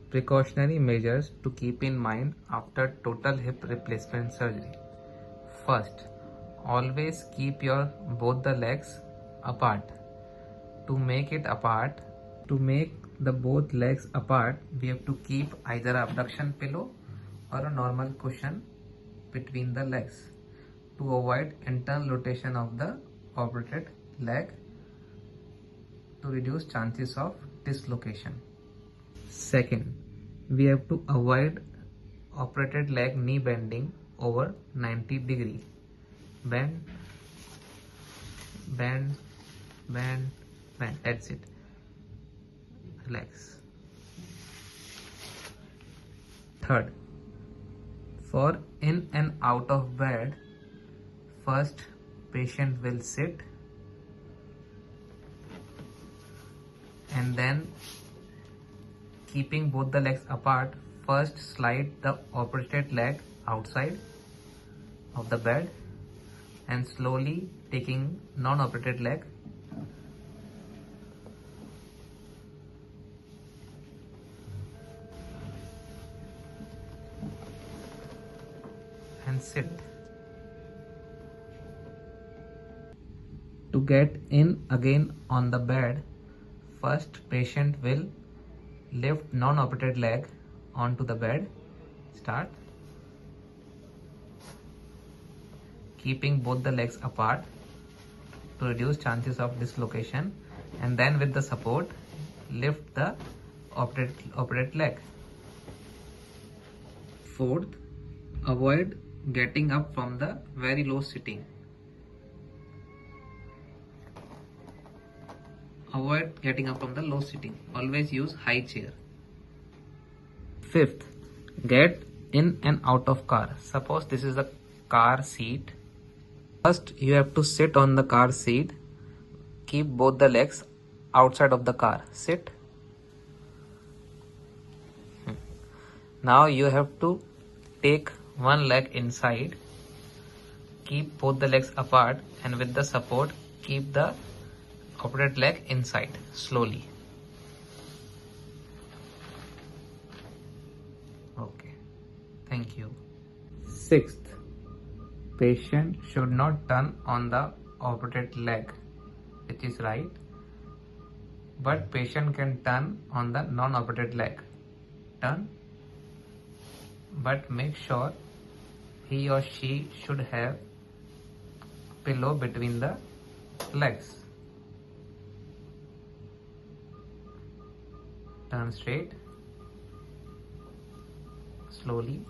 Precautionary measures to keep in mind after total hip replacement surgery. First, always keep your both the legs apart. To make it apart, to make the both legs apart, we have to keep either a abduction pillow or a normal cushion between the legs to avoid internal rotation of the operated leg to reduce chances of dislocation. Second, we have to avoid operated leg knee bending over 90 degree. Bend, bend, bend, bend. That's it. Relax. Third, for in and out of bed, first patient will sit and then keeping both the legs apart, first slide the operated leg outside of the bed and slowly taking non-operated leg and sit. To get in again on the bed, first patient will lift non-operated leg onto the bed. Start. Keeping both the legs apart to reduce chances of dislocation, and then with the support lift the operated leg. Fourth, avoid getting up from the very low sitting. Avoid getting up from the low sitting. Always use high chair. Fifth, get in and out of car. Suppose this is the car seat. First, you have to sit on the car seat. Keep both the legs outside of the car. Sit. Now you have to take one leg inside. Keep both the legs apart and with the support, keep the operated leg inside slowly. Okay. Thank you. Sixth, patient should not turn on the operated leg, which is right, but patient can turn on the non-operated leg. Turn, but make sure he or she should have pillow between the legs. Turn straight, slowly.